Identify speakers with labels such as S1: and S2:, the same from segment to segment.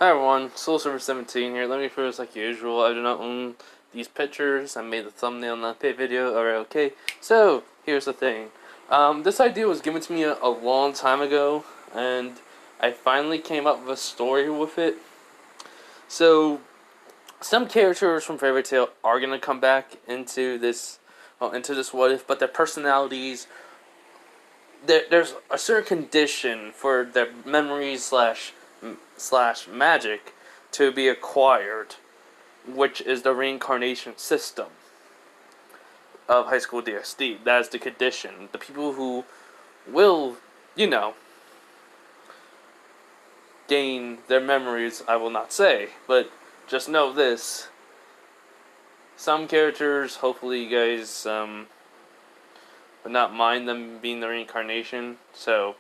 S1: Hi everyone, Soul17 here. Let me first, like usual, I do not own these pictures. I made the thumbnail in that pay video. Alright, okay. So, here's the thing. This idea was given to me a long time ago, and I finally came up with a story with it. So, some characters from Fairy Tail are gonna come back into this what if, but their personalities, there's a certain condition for their memories slash magic to be acquired, which is the reincarnation system of High School DxD. That is the condition. The people who will, gain their memories, I will not say, but just know this. Some characters, hopefully you guys would not mind them being the reincarnation. So,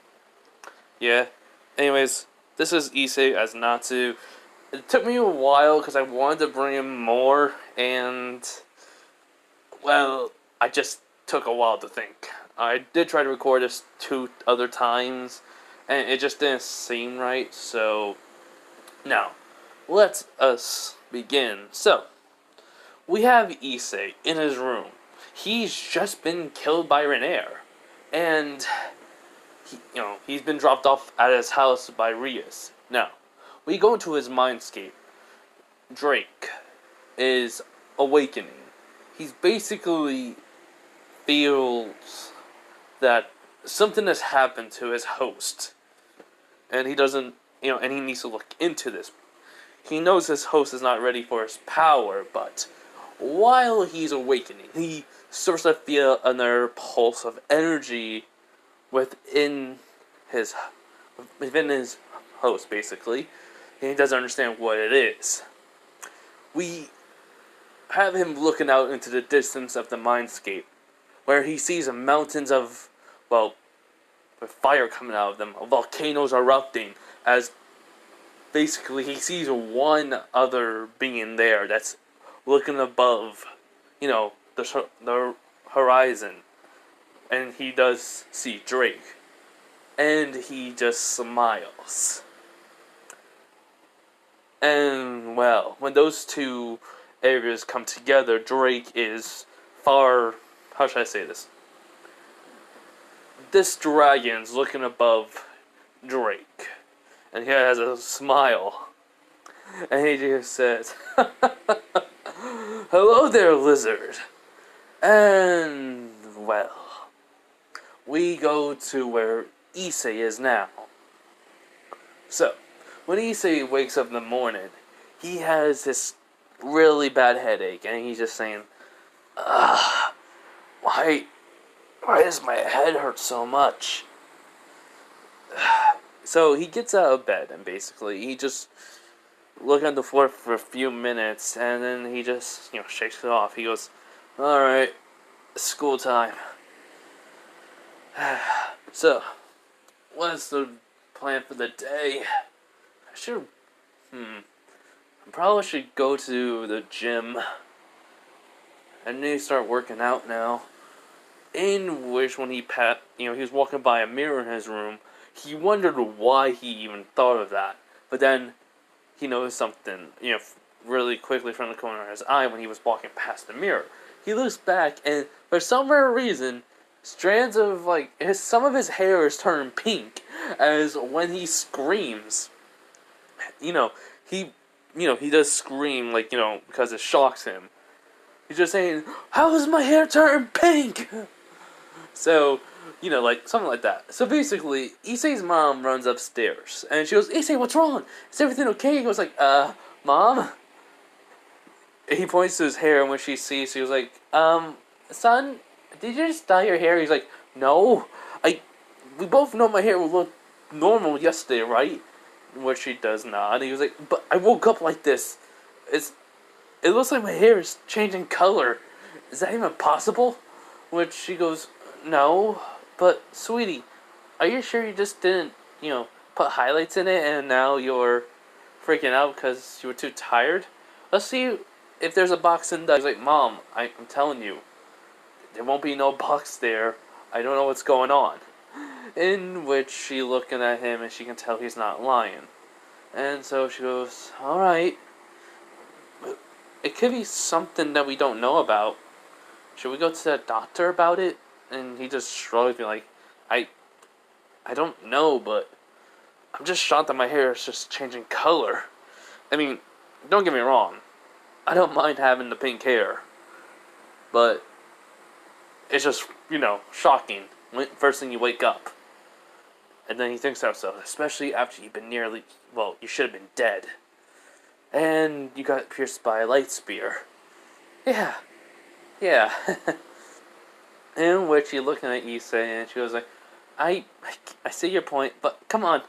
S1: yeah. Anyways, this is Issei as Natsu. It took me a while because I wanted to bring him more, and, well, I just took a while to think. I did try to record this 2 other times, and it just didn't seem right, so now, let us begin. So, we have Issei in his room. He's just been killed by Renair, and he's been dropped off at his house by Rias. Now, we go into his mindscape. Drake is awakening. He's basically feels that something has happened to his host, and he doesn't, and he needs to look into this. He knows his host is not ready for his power, but while he's awakening, he starts to feel another pulse of energy within his host, basically, and he doesn't understand what it is. We have him looking out into the distance of the mindscape, where he sees mountains of, with fire coming out of them, volcanoes erupting, as basically he sees one other being there that's looking above, the horizon, and he does see Drake, and he just smiles. And, well, when those two areas come together, Drake is far, how should I say this? This dragon's looking above Drake, and he has a smile, and he just says, "Hello there, lizard." And, well, we go to where Issei is now. So, when Issei wakes up in the morning, he has this really bad headache, and he's just saying, why does my head hurt so much? So he gets out of bed, and basically he just looks at the floor for a few minutes, and then he just, shakes it off. He goes, "Alright, school time." So, what's the plan for the day? I probably should go to the gym. I need to start working out now. In which, when he was walking by a mirror in his room, he wondered why he even thought of that. But then, he noticed something, really quickly from the corner of his eye when he was walking past the mirror. He looks back, and for some rare reason, strands of, some of his hair is turning pink, as when he screams. He does scream, because it shocks him. He's just saying, "How is my hair turned pink?" So, something like that. So basically, Issei's mom runs upstairs, and she goes, "Issei, what's wrong? Is everything okay?" He goes "Mom?" He points to his hair, and when she sees, she was like, "Son, did you just dye your hair?" He's like, "No, we both know my hair will look normal yesterday, right?" Which she does not. And he was like, "But I woke up like this. It looks like my hair is changing color. Is that even possible?" Which she goes, "No, but sweetie, are you sure you just didn't, put highlights in it and now you're freaking out because you were too tired? Let's see if there's a box in the..." He's like, "Mom, I'm telling you, there won't be no box there. I don't know what's going on." In which she looking at him, and she can tell he's not lying. And so she goes, alright, it could be something that we don't know about. Should we go to the doctor about it? And he just shrugs me like, I I don't know, but I'm just shocked that my hair is just changing color. I mean, don't get me wrong. I don't mind having the pink hair. But it's just, shocking. First thing you wake up. And then he thinks to himself, especially after you've been you should have been dead. And you got pierced by a light spear. Yeah. Yeah. In which you're looking at Issei and she goes like, I see your point, but come on.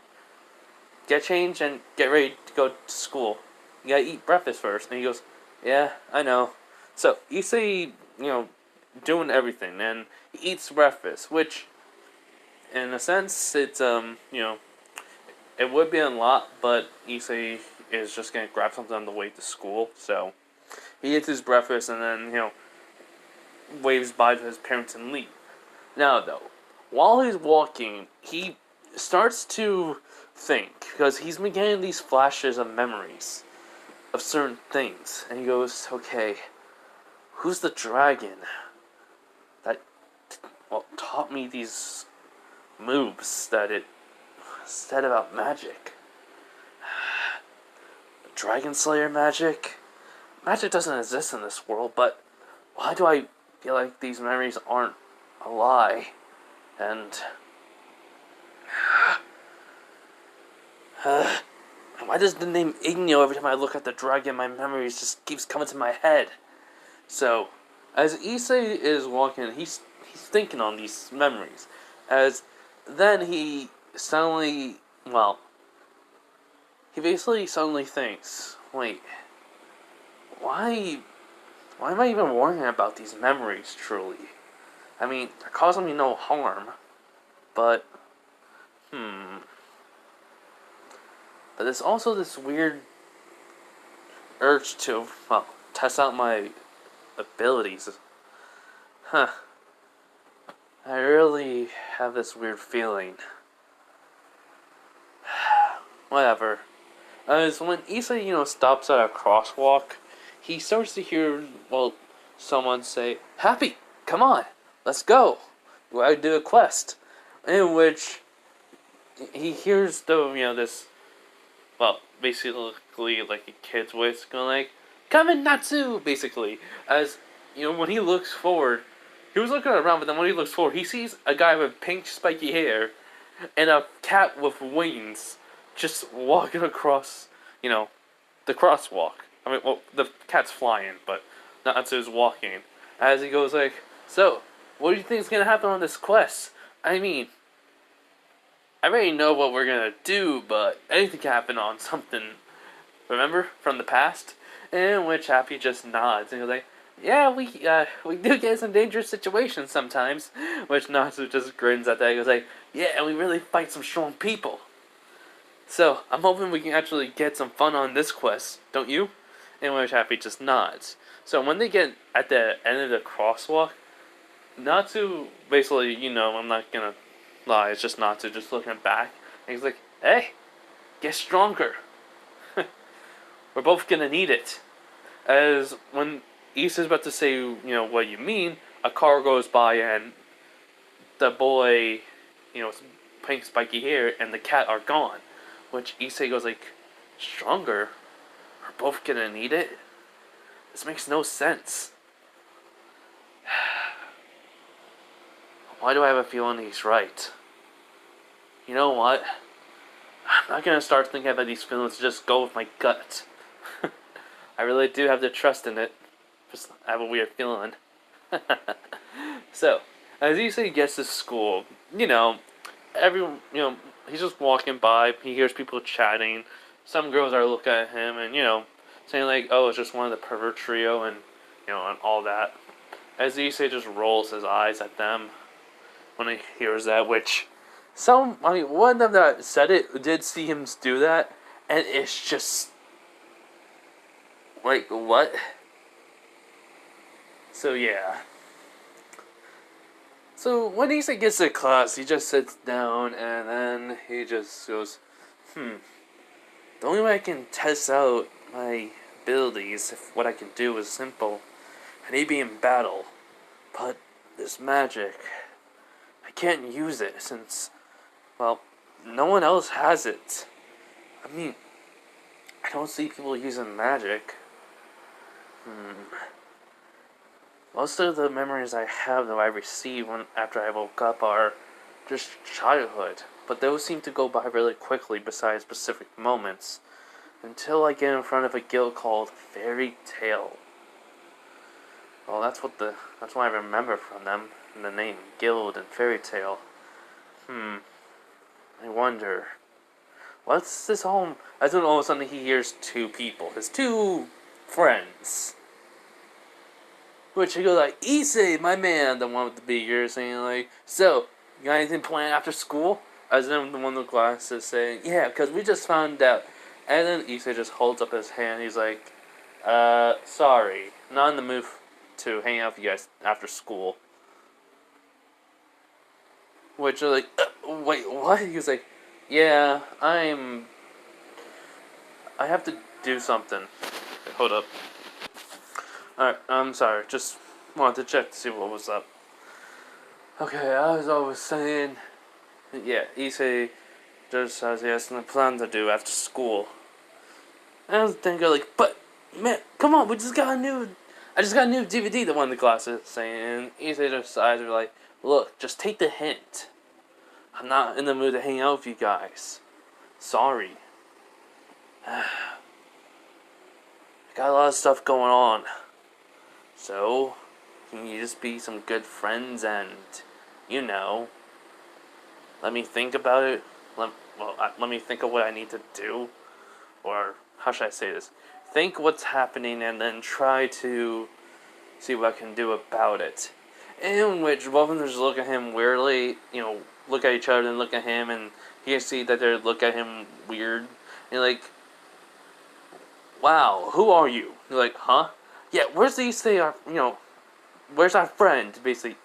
S1: Get changed and get ready to go to school. You gotta eat breakfast first. And he goes, yeah, I know. So, Issei, doing everything, and he eats breakfast, which, in a sense, it's, it would be a lot, but Issei is just gonna grab something on the way to school, so he eats his breakfast and then, waves bye to his parents and leave. Now, though, while he's walking, he starts to think, because he's been getting these flashes of memories of certain things, and he goes, okay, who's the dragon that, taught me these moves that it said about magic? The Dragon Slayer magic? Magic doesn't exist in this world, but why do I feel like these memories aren't a lie? And why does the name Ignio, every time I look at the dragon, my memories just keeps coming to my head? So, as Issei is walking, he's thinking on these memories. As then he suddenly, he basically suddenly thinks, wait, why am I even worrying about these memories, truly? I mean, they're causing me no harm, but, But there's also this weird urge to, test out my abilities. I really have this weird feeling. Whatever. As when Issei, stops at a crosswalk, he starts to hear, someone say, Happy, come on, let's go. We gotta do a quest. In which he hears this, basically like a kid's voice going like, come in, Natsu, basically. As, when he looks forward, he was looking around, but then when he looks forward, he sees a guy with pink spiky hair and a cat with wings just walking across, the crosswalk. I mean, the cat's flying, but Natsu's walking. As he goes like, so, what do you think is going to happen on this quest? I mean, I already know what we're going to do, but anything can happen on something, remember, from the past? In which Happy just nods and goes like, yeah, we do get some dangerous situations sometimes. Which Natsu just grins at that and goes like, yeah, and we really fight some strong people. So, I'm hoping we can actually get some fun on this quest, don't you? In which Happy just nods. So when they get at the end of the crosswalk, Natsu basically, I'm not gonna lie, it's just Natsu just looking back. And he's like, hey, get stronger. We're both gonna need it. As when Issei's about to say, what you mean, a car goes by and the boy, pink spiky hair and the cat are gone. Which Issei goes like, stronger? We're both gonna need it? This makes no sense. Why do I have a feeling he's right? You know what? I'm not gonna start thinking about these feelings, just go with my gut. I really do have the trust in it. Just I have a weird feeling. So, as Issei gets to school, everyone, he's just walking by, he hears people chatting, some girls are looking at him and, saying like, oh, it's just one of the pervert trio and, and all that. As Issei just rolls his eyes at them when he hears that, which, one of them that said it did see him do that, and it's just, like, what? So, yeah. So, when Issei gets to class, he just sits down, and then he just goes, The only way I can test out my abilities, if what I can do is simple, I need to be in battle. But this magic, I can't use it since, well, no one else has it. I mean, I don't see people using magic. Most of the memories I have that I receive after I woke up are just childhood. But those seem to go by really quickly besides specific moments. Until I get in front of a guild called Fairy Tale. Well, that's what I remember from them. The name, Guild and Fairy Tale. I wonder. What's this all? As then all of a sudden he hears two people. His two friends. Which he goes like, Issei, my man, the one with the big ears, saying like, so, you got anything planned after school? As then the one with the glasses saying, yeah, because we just found out. And then Issei just holds up his hand. He's like, sorry, not in the mood to hang out with you guys after school. Which are like, wait, what? He was like, yeah, I have to do something. Wait, hold up. Alright, I'm sorry, just wanted to check to see what was up. Okay, as I was saying, yeah, Issei just says he has something planned to do after school. And I was thinking like, but man, come on, I just got a new DVD, the one in the glasses saying, and Issei just sighs and like, look, just take the hint. I'm not in the mood to hang out with you guys. Sorry. I got a lot of stuff going on. So, can you just be some good friends and, let me think about it? Let me think of what I need to do? Or, how should I say this? Think what's happening and then try to see what I can do about it. In which both of them just look at him weirdly, look at each other and look at him, and you can see that they look at him weird. And like, wow, who are you? You're like, huh? Yeah, where's the Issei, where's our friend, basically?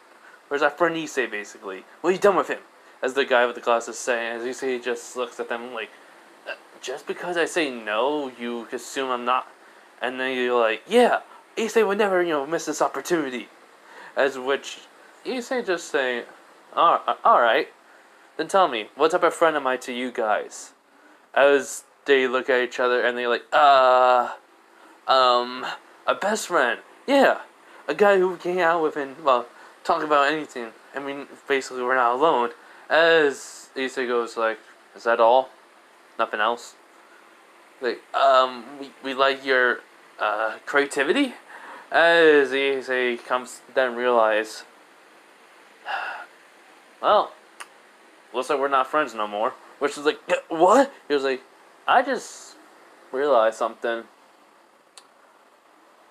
S1: Where's our friend Issei, basically? What are you done with him? As the guy with the glasses saying, as Issei just looks at them like, just because I say no, you assume I'm not. And then you're like, yeah, Issei would never, miss this opportunity. As which, Issei just say, alright, then tell me, what type of friend am I to you guys? As they look at each other and they're like, a best friend. Yeah, a guy who we can hang out with and, talk about anything. I mean, basically we're not alone. As Issei goes like, is that all? Nothing else? Like, we like your, creativity? As Issei comes to then realize, well, looks like we're not friends no more. Which is like, what? He was like, I just realized something.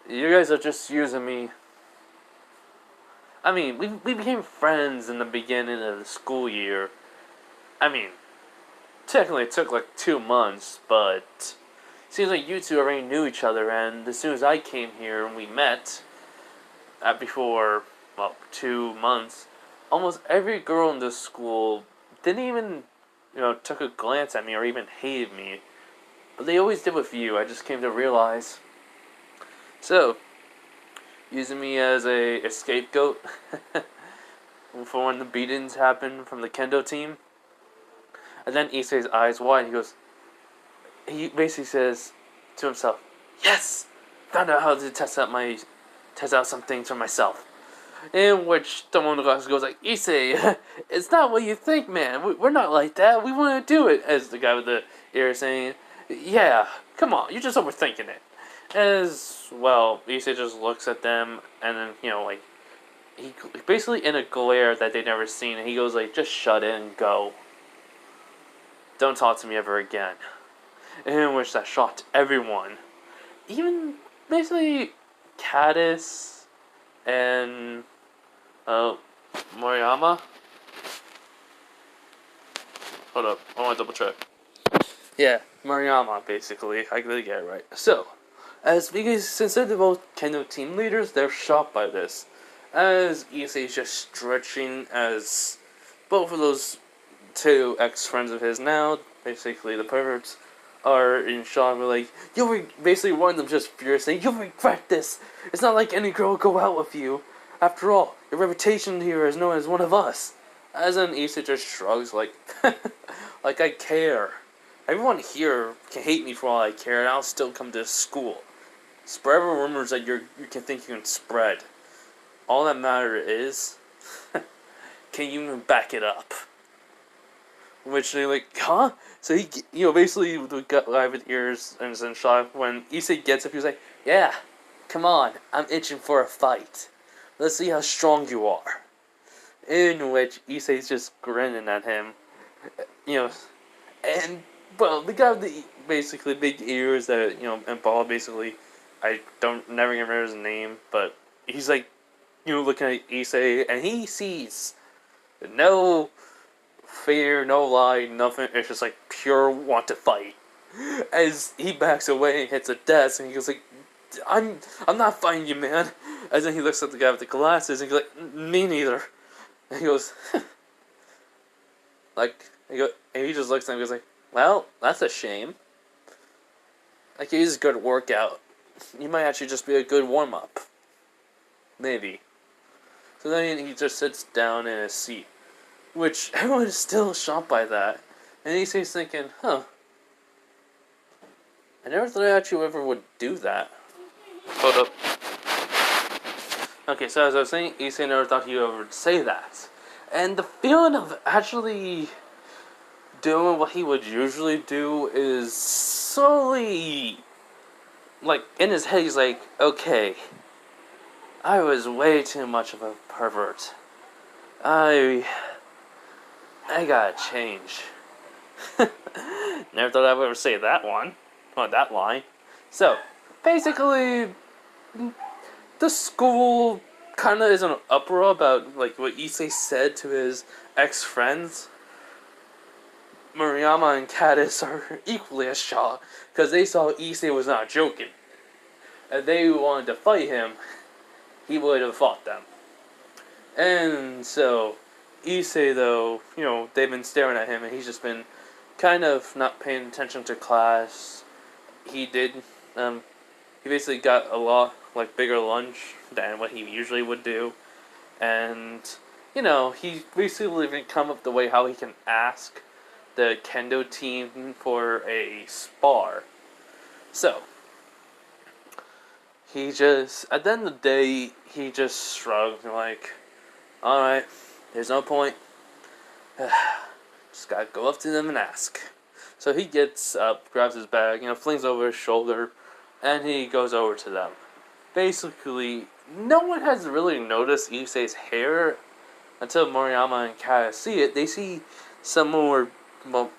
S1: You guys are just using me. I mean, we became friends in the beginning of the school year. I mean, technically it took like 2 months, but seems like you two already knew each other, and as soon as I came here and we met, before, 2 months, almost every girl in this school didn't even, took a glance at me or even hated me. But they always did with you, I just came to realize. So, using me as a scapegoat for when the beatings happen from the Kendo team. And then Issei's eyes wide, he basically says to himself, yes! Found out how to test out some things for myself. In which the one goes like, Issei, it's not what you think, man. We're not like that. We want to do it. As the guy with the ear saying, yeah, come on, you're just overthinking it. As, Issei just looks at them, and then, he basically in a glare that they've never seen, and he goes like, just shut it and go. Don't talk to me ever again. In which that shocked everyone. Even, basically, Caddis and, Moriyama? Hold up, I want to double check. Yeah, Moriyama, basically. I gotta get it right. So, since they're both Kendo team leaders, they're shocked by this. As Issei is just stretching as both of those two ex-friends of his now, basically the perverts, are in shock. We're like, basically one of them just furious, saying, "You'll regret this. It's not like any girl will go out with you. After all, your reputation here is known as one of us." As in, Issei just shrugs, like, like I care. Everyone here can hate me for all I care, and I'll still come to school. Spread rumors that you can think you can spread. All that matters is, can you even back it up? Which they're like, huh? So he, basically got live ears and is in shock. When Issei gets up, he was like, yeah, come on, I'm itching for a fight. Let's see how strong you are. In which Issei's just grinning at him. And, well, the guy with the basically big ears that, and bald, basically, I never remember his name, but he's like, looking at Issei, and he sees no fear, no lie, nothing. It's just like pure want to fight. As he backs away and hits a desk, and he goes like, "I'm not fighting you, man." As then he looks at the guy with the glasses, and he's like, "Me neither." And he goes, and he just looks at him and goes like, "Well, that's a shame. Like, he's a good workout. You might actually just be a good warm up, maybe." So then he just sits down in his seat. Which, everyone is still shocked by that. And he's thinking, huh. I never thought I actually ever would do that. Hold up. Okay, so as I was saying, Issei never thought he ever would say that. And the feeling of actually doing what he would usually do is slowly, like, in his head, he's like, okay, I was way too much of a pervert. I gotta change. Never thought I would ever say that one. Well, that line. So, basically, the school kind of is in an uproar about, like, what Issei said to his ex-friends. Maruyama and Caddis are equally as shocked, because they saw Issei was not joking. If they wanted to fight him, he would have fought them. And so, Issei, though, they've been staring at him, and he's just been kind of not paying attention to class. He basically got a lot, bigger lunch than what he usually would do. And, he basically even come up the way how he can ask the Kendo team for a spar. So, he just, at the end of the day, he just shrugged, like, alright, there's no point. Just gotta go up to them and ask. So he gets up, grabs his bag, flings over his shoulder, and he goes over to them. Basically, no one has really noticed Issei's hair until Moriyama and Kaya see it. They see some more,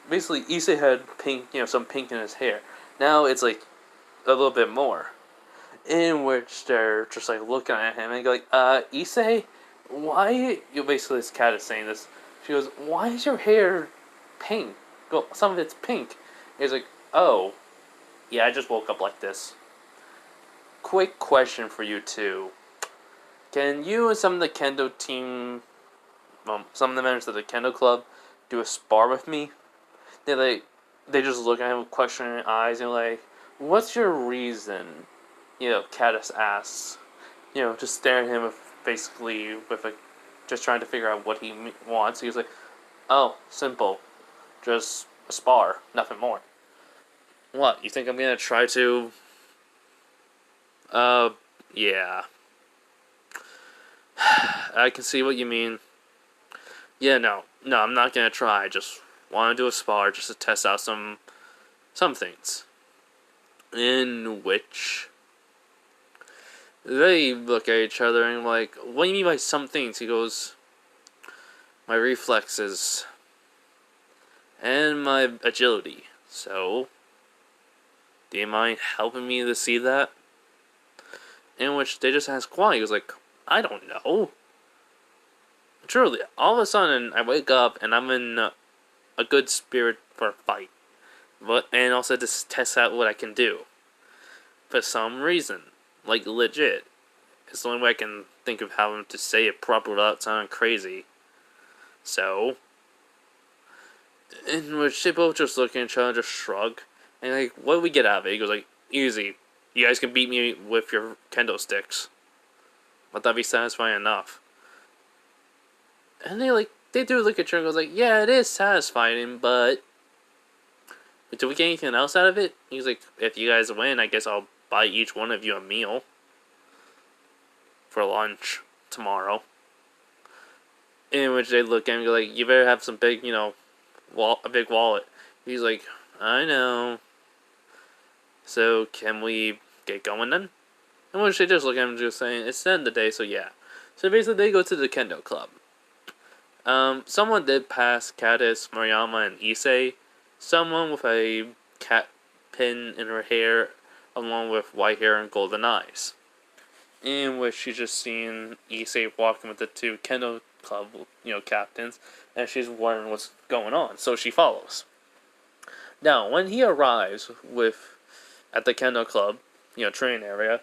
S1: basically Issei had pink, some pink in his hair. Now it's like a little bit more. In which they're just looking at him and go like, Issei, why, basically this cat is saying this, she goes, why is your hair pink? Well, some of it's pink. He's like, oh, yeah, I just woke up like this. Quick question for you two. Can you and some of the Kendo team, some of the members of the Kendo club, do a spar with me? They just look at him with questioning eyes and like, what's your reason? Caddis asks. Just staring at him just trying to figure out what he wants. He was like, oh, simple. Just a spar, nothing more. What, you think I'm gonna try to... yeah. I can see what you mean. Yeah, no, I'm not gonna try. I just want to do a spar just to test out some things. In which... they look at each other and like, what do you mean by some things? He goes, my reflexes and my agility. So, do you mind helping me to see that? In which they just ask why. He was like, I don't know. Truly, all of a sudden I wake up and I'm in a good spirit for a fight. And also to test out what I can do. For some reason. Like, legit. It's the only way I can think of how to say it properly without sounding crazy. So, in which they both just look at each other and just shrug. And like, what do we get out of it? He goes like, easy. You guys can beat me with your kendo sticks. But that'd be satisfying enough. And they do look at you and goes like, yeah, it is satisfying, but do we get anything else out of it? He's like, if you guys win, I guess I'll buy each one of you a meal for lunch tomorrow. In which they look at him and go like, you better have some big, a big wallet. He's like, I know. So can we get going then? In which they just look at him and just saying, it's the end of the day, so yeah. So basically they go to the Kendo club. Someone did pass Caddis, Mariyama, and Issei. Someone with a cat pin in her hair, along with white hair and golden eyes. In which she's just seen Issei walking with the two Kendo club, captains, and she's wondering what's going on, so she follows. Now, when he arrives at the Kendo club, training area,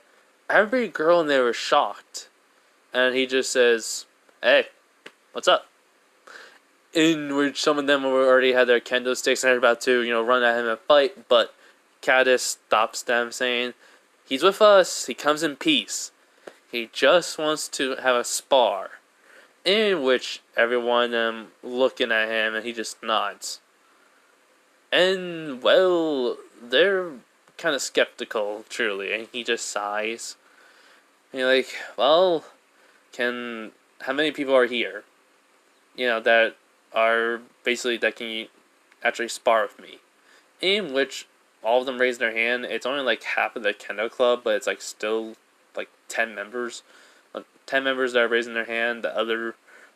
S1: every girl in there is shocked, and he just says, "Hey, what's up?" In which some of them already had their kendo sticks and are about to, run at him and fight, but Caddis stops them, saying, "He's with us. He comes in peace. He just wants to have a spar." In which everyone of them looking at him, and he just nods. And, well, they're kind of skeptical, truly, and he just sighs. And you're like, well, how many people are here? That are basically, that can actually spar with me. In which all of them raise their hand. It's only like half of the Kendo club, but it's like still like 10 members. 10 members that are raising their hand. The other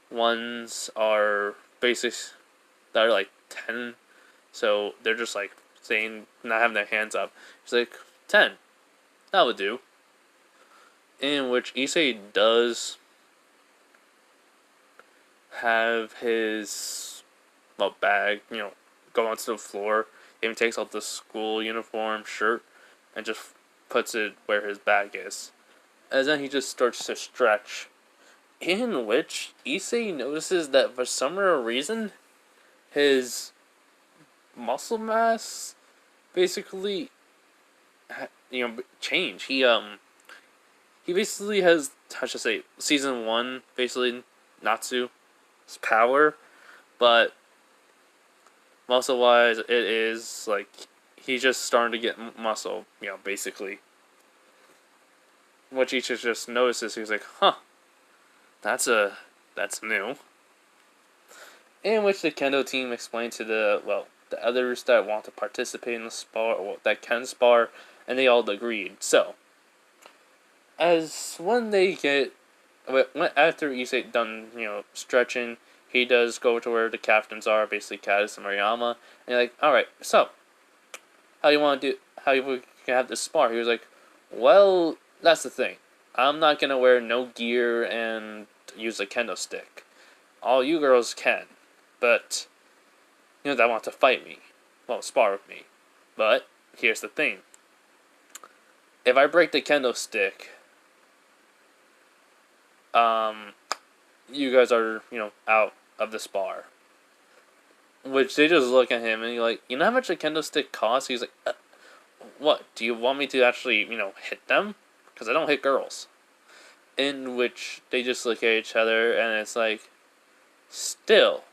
S1: ones are basically, that are like 10. So they're just like saying, not having their hands up. It's like, 10. That would do. In which Issei does have his bag, go onto the floor. He even takes off the school uniform shirt and just puts it where his bag is. And then he just starts to stretch. In which Issei notices that for some reason, his muscle mass basically, change. He basically has, how should I say, season 1, basically, Natsu's power, but muscle-wise, it is, like, he's just starting to get muscle, basically. Which Ichi just notices, he's like, huh, that's new. In which the Kendo team explained to the others that want to participate in the spar, or that can spar, and they all agreed. So, after Issei done, stretching, he does go to where the captains are, basically Caddis and Mariyama, and you're like, alright, so, how you can have this spar? He was like, well, that's the thing. I'm not gonna wear no gear and use a kendo stick. All you girls can. But, that want to fight me. Well, spar with me. But, here's the thing. If I break the kendo stick, you guys are, out of the spar. Which they just look at him and you're like, you know how much a kendo stick costs? He's like, what? Do you want me to actually, hit them? Because I don't hit girls. In which they just look at each other and it's like, still,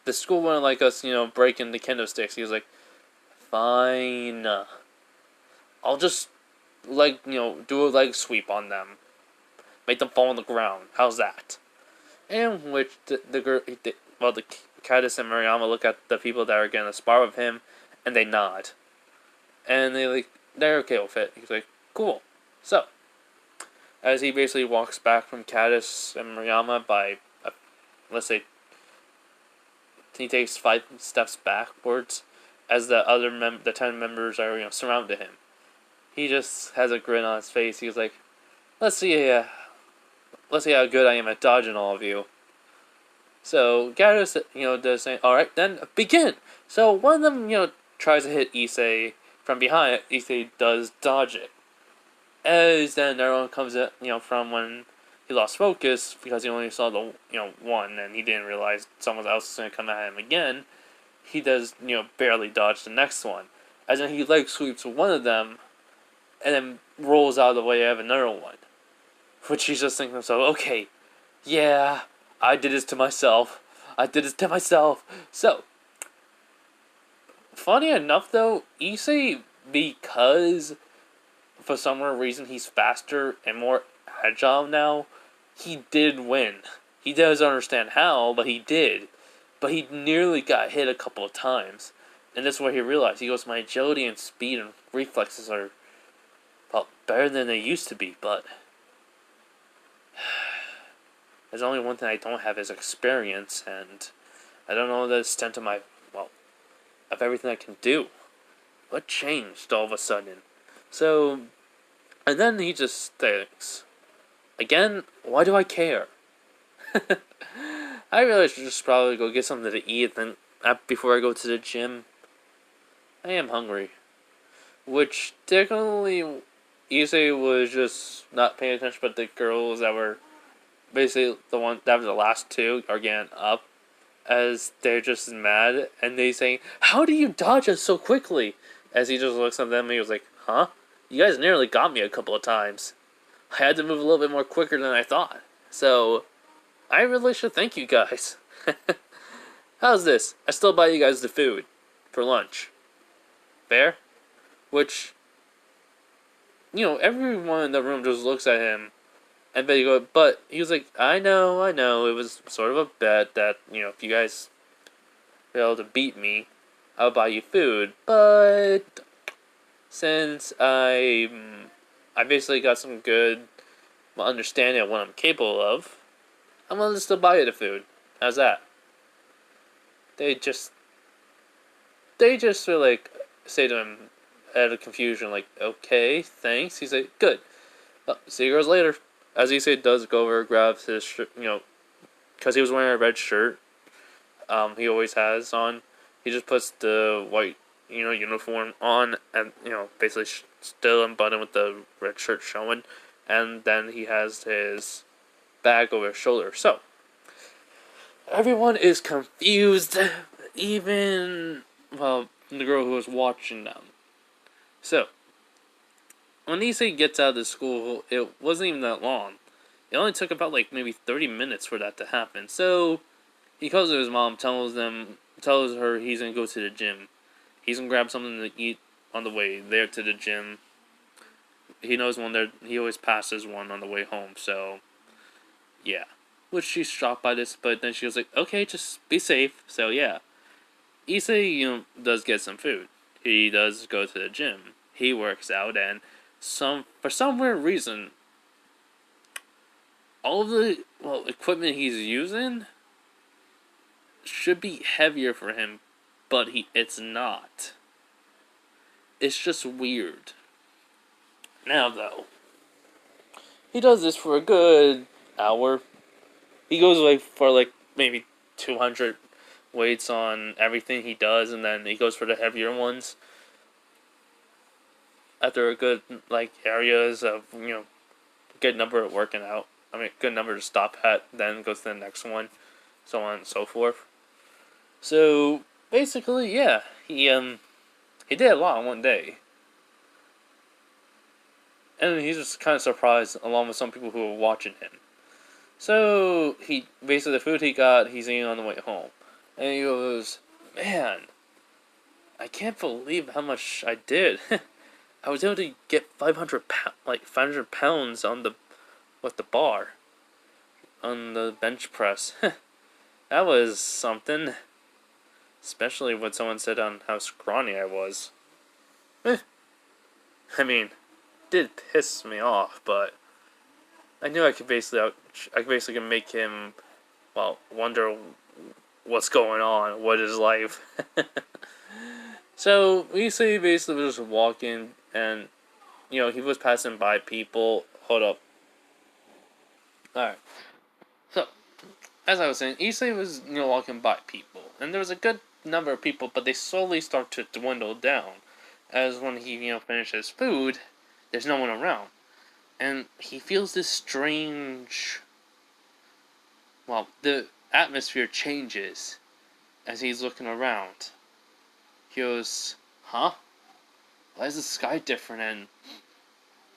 S1: the school wouldn't like us, breaking the kendo sticks. He was like, fine. I'll just, do a leg sweep on them. Make them fall on the ground. How's that? In which the Caddis and Mariyama look at the people that are going to spar with him, and they nod. And they're okay with it. He's like, cool. So, as he basically walks back from Caddis and Mariyama by, let's say, he takes 5 steps backwards, as the 10 members are, surrounded him. He just has a grin on his face. He's like, let's see how good I am at dodging all of you. So, Caddis, does say, alright, then, begin! So, one of them, tries to hit Issei from behind. Issei does dodge it. As then everyone comes in, from when he lost focus, because he only saw the, one, and he didn't realize someone else was going to come at him again. he does, barely dodge the next one. As in, he leg sweeps one of them, and then rolls out of the way of another one. Which he's just thinking to himself, okay, yeah, I did this to myself. I did this to myself. So, funny enough though, Issei, because for some reason he's faster and more agile now, he did win. He doesn't understand how, but he did. But he nearly got hit a couple of times. And that's where he realized, he goes, my agility and speed and reflexes are, well, better than they used to be, but there's only one thing I don't have is experience, and I don't know the extent of of everything I can do. What changed all of a sudden? So, and then he just thinks, again, why do I care? I really should just probably go get something to eat before I go to the gym. I am hungry. Which, technically, Issei was just not paying attention, but the girls that were basically that was the last two are getting up as they're just mad, and they saying, how do you dodge us so quickly? As he just looks at them and he was like, huh? You guys nearly got me a couple of times. I had to move a little bit more quicker than I thought. So, I really should thank you guys. How's this? I still buy you guys the food for lunch. Fair? Which, everyone in the room just looks at him. And they go, but he was like, I know, it was sort of a bet that, if you guys were able to beat me, I'll buy you food. But since I basically got some good understanding of what I'm capable of, I'm willing to still buy you the food. How's that? They just sort of like say to him out of confusion, like, okay, thanks. He's like, good. See you girls later. As Issei does go over, grabs his shirt, because he was wearing a red shirt, he always has on. He just puts the white, uniform on, and, basically still unbuttoned with the red shirt showing, and then he has his bag over his shoulder. So, everyone is confused, even, the girl who was watching them. So, when Issei gets out of the school, it wasn't even that long. It only took about maybe 30 minutes for that to happen. So he calls his mom, tells her he's gonna go to the gym. He's gonna grab something to eat on the way there to the gym. He knows one there. He always passes one on the way home. So yeah, which she's shocked by this, but then she was like, "Okay, just be safe." So yeah, Issei does get some food. He does go to the gym. He works out, and for some weird reason, all of the equipment he's using should be heavier for him, but it's not. It's just weird. Now though, he does this for a good hour. He goes for maybe 200 weights on everything he does, and then he goes for the heavier ones. After a good areas of good number of working out, good number to stop at, then goes to the next one, so on and so forth. So basically, yeah, he did a lot in one day, and he's just kind of surprised along with some people who were watching him. So he basically the food he got, he's eating on the way home, and he goes, "Man, I can't believe how much I did." I was able to get 500 pounds on the bar, on the bench press. That was something, especially when someone said on how scrawny I was. Did piss me off, but I knew I could basically make him, wonder what's going on, what is life. So Issei basically was just walking, and he was passing by people. Hold up. Alright. So, as I was saying, Issei was walking by people, and there was a good number of people, but they slowly start to dwindle down. As when he finishes food, there's no one around, and he feels this strange. The atmosphere changes as he's looking around. he goes, huh? Why is the sky different and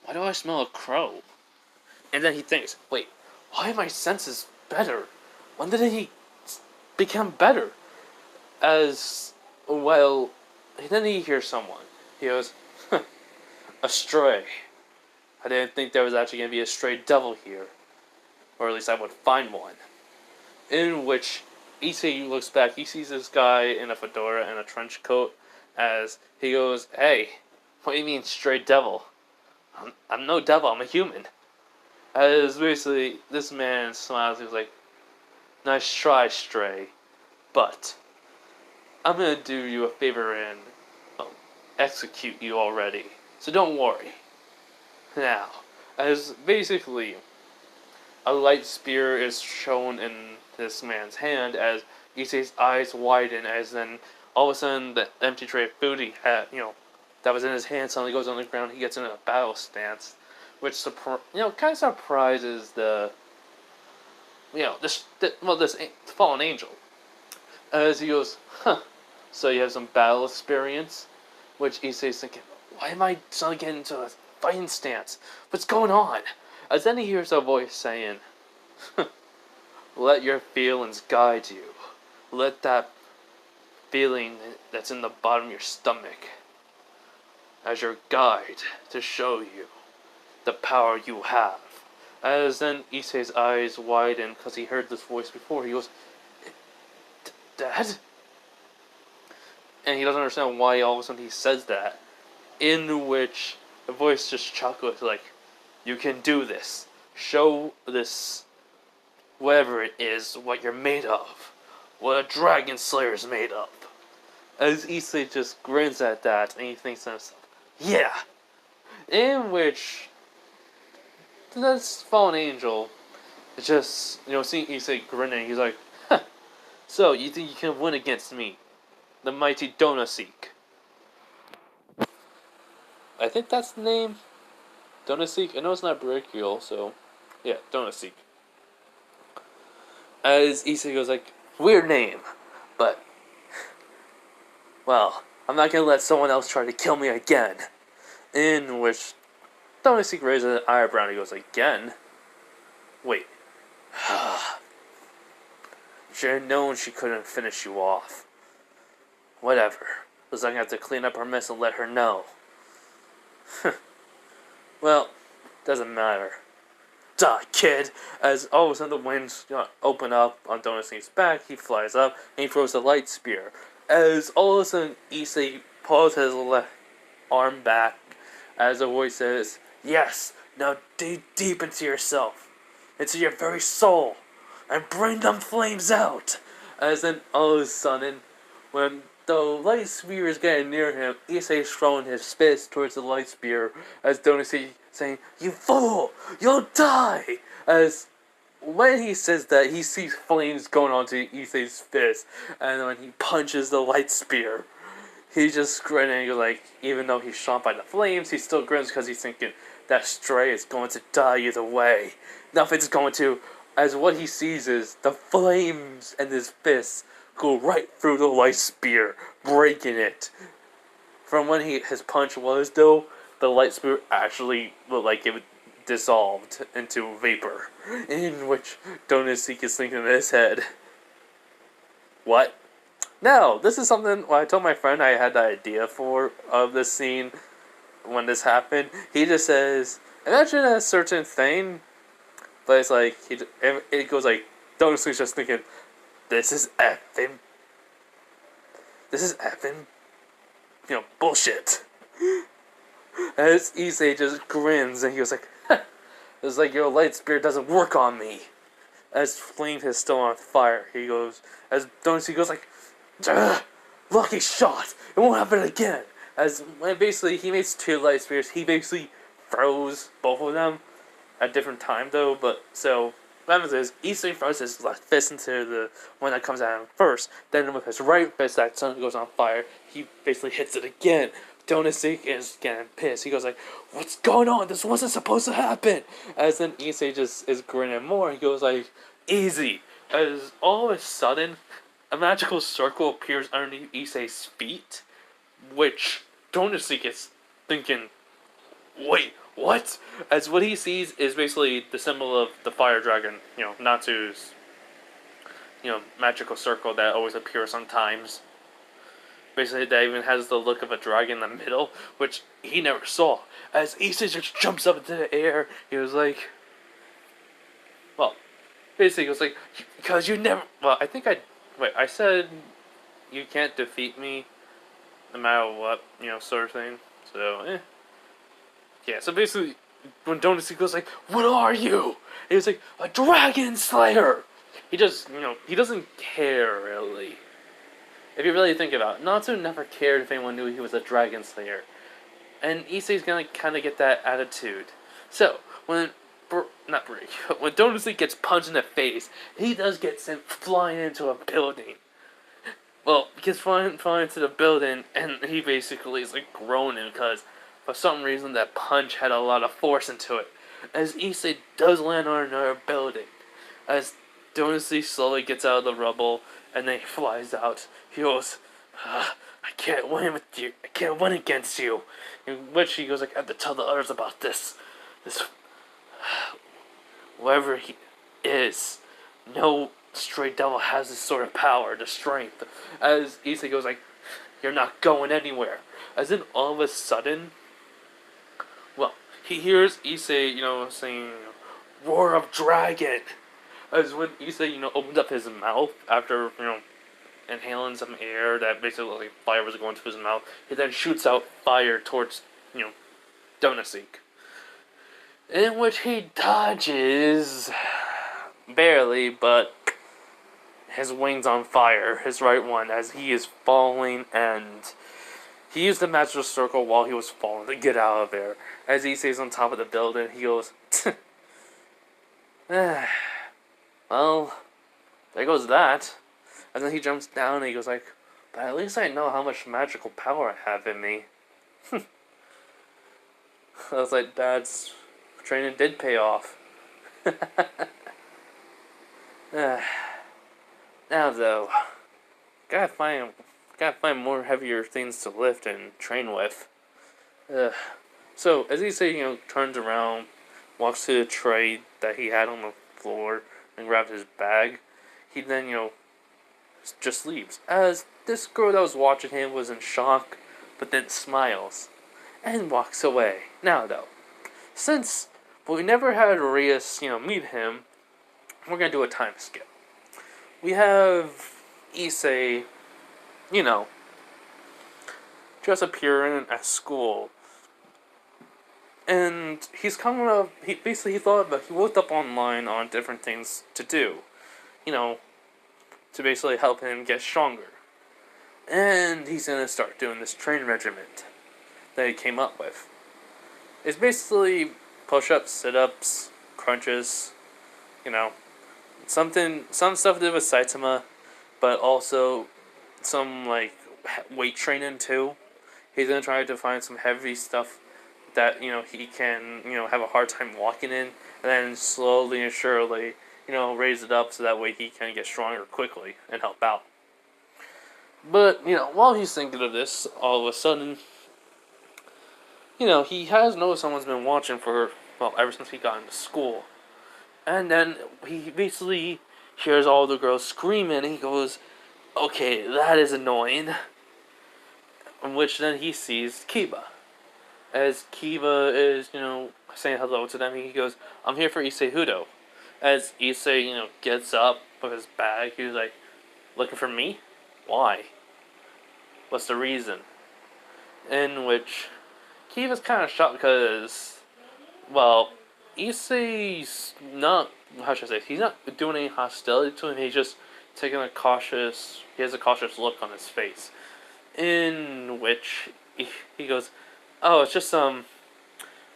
S1: why do I smell a crow? And then he thinks, wait, why are my senses better? When did he become better? As well, then he hears someone. He goes, a stray. I didn't think there was actually going to be a stray devil here. Or at least I would find one. In which Issei looks back, he sees this guy in a fedora and a trench coat as he goes, hey, what do you mean stray devil? I'm no devil, I'm a human. As basically, this man smiles, he's like, nice try, stray, but I'm gonna do you a favor and execute you already. So don't worry. Now, as basically a light spear is shown in this man's hand as Issei's eyes widen as then all of a sudden the empty tray of food he had, that was in his hand suddenly goes on the ground. He gets in a battle stance, which kind of surprises this fallen angel. As he goes, huh, so you have some battle experience? Which Issei's thinking, why am I suddenly getting into a fighting stance? What's going on? As then he hears a voice saying, let your feelings guide you. Let that feeling that's in the bottom of your stomach as your guide to show you the power you have. As then Issei's eyes widen because he heard this voice before. He goes, Dad? And he doesn't understand why all of a sudden he says that. In which the voice just chuckles like, you can do this. Show this, whatever it is, what you're made of. What a dragon slayer is made of. As Issei just grins at that and he thinks to himself, yeah! In which this fallen angel just, seeing Issei grinning, he's like, huh, so you think you can win against me? The mighty Donaseek. I think that's the name. Donaseek? I know it's not brachial, so yeah, Donaseek. As Issei goes like, weird name, but well, I'm not gonna let someone else try to kill me again. In which Donaseek raises an eyebrow and he goes, again? Wait. Should have known she couldn't finish you off. Whatever. Looks like I have to clean up her mess and let her know. Well, doesn't matter. Duh, kid! As all of a sudden the wings open up on Donaseek's back, he flies up and he throws a light spear. As all of a sudden Issei pulls his left arm back as a voice says, yes, now dig deep into yourself, into your very soul, and bring them flames out. As then all of a sudden, when the light spear is getting near him, Issei is throwing his fist towards the light spear as Donaseek saying, you fool! You'll die! As when he says that, he sees flames going onto Issei's fist, and when he punches the light spear, he's just grinning, like, even though he's shot by the flames, he still grins because he's thinking, that stray is going to die either way. Nothing's going to, as what he sees is, the flames and his fists go right through the light spear, breaking it. From when his punch was, though, the light spear actually looked like it dissolved into vapor, in which Donaseek is thinking in his head, what? No, this is something, when I told my friend I had the idea of this scene when this happened, he just says, imagine a certain thing, but it's like, it goes like, Donaseek's just thinking, this is effing, bullshit. As Issei just grins and he goes like, it's like your light spear doesn't work on me. As flame is still on fire, he goes, as Donaseek goes like, lucky shot, it won't happen again. As when basically he makes two light spears, he basically throws both of them at different time though, but so what happens is Issei throws his left fist into the one that comes at him first, then with his right fist that suddenly goes on fire, he basically hits it again. Donaseek is getting pissed. He goes like, what's going on? This wasn't supposed to happen. As then Issei just is grinning more. He goes like, easy. As all of a sudden, a magical circle appears underneath Issei's feet. which Donosik is thinking, wait, what? As what he sees is basically the symbol of the fire dragon, Natsu's, magical circle that always appears sometimes. Basically, that even has the look of a dragon in the middle, which he never saw. As Issei just jumps up into the air, he was like, well, basically, he was like, because you never, well, I said, you can't defeat me, no matter what, sort of thing. So, yeah, so basically, when Donosik goes like, what are you? He was like, a dragon slayer! He just, he doesn't care, really. If you really think about it, Natsu never cared if anyone knew he was a dragon slayer. And Issei's gonna kind of get that attitude. So, when Donosik gets punched in the face, he does get sent flying into a building. Well, he gets flying into the building, and he basically is like groaning because for some reason that punch had a lot of force into it. As Issei does land on another building, as Donosik slowly gets out of the rubble, and then he flies out. He goes, I can't win with you. I can't win against you. In which he goes like, I have to tell the others about this. Whoever he is, no stray devil has this sort of power, the strength. As Issei goes like, you're not going anywhere. As in all of a sudden, well, he hears Issei, saying, roar of dragon. As when Issei, opened up his mouth after, inhaling some air that basically looked like fire was going to his mouth, he then shoots out fire towards, Donosik. In which he dodges, barely, but his wing's on fire, his right one, as he is falling, and he used the magical circle while he was falling to get out of there. As Issei's on top of the building, he goes, well, there goes that. And then he jumps down and he goes like, but at least I know how much magical power I have in me. I was like, Dad's training did pay off. Now though, gotta find more heavier things to lift and train with. So as Issei, turns around, walks to the tray that he had on the floor and grabs his bag, he then, just leaves. As this girl that was watching him was in shock, but then smiles and walks away. Now though, since we never had Rias, meet him, we're gonna do a time skip. We have Issei, just appearing at school. And he's coming up, he looked up online on different things to do, to basically help him get stronger. And he's gonna start doing this training regiment that he came up with. It's basically push-ups, sit-ups, crunches, some stuff to do with Saitama, but also some, weight training too. He's gonna try to find some heavy stuff that, he can, have a hard time walking in, and then slowly and surely, raise it up so that way he can get stronger quickly and help out. But, while he's thinking of this, all of a sudden, he has noticed someone's been watching ever since he got into school. And then he basically hears all the girls screaming, and he goes, okay, that is annoying. In which then he sees Kiba. As Kiba is, saying hello to them, he goes, I'm here for Issei Hudo. As Issei, gets up with his bag, he was like, looking for me? Why? What's the reason? In which Kiba's kind of shocked because, Issei's not, he's not doing any hostility to him, he's just taking he has a cautious look on his face. In which he goes, oh, it's just,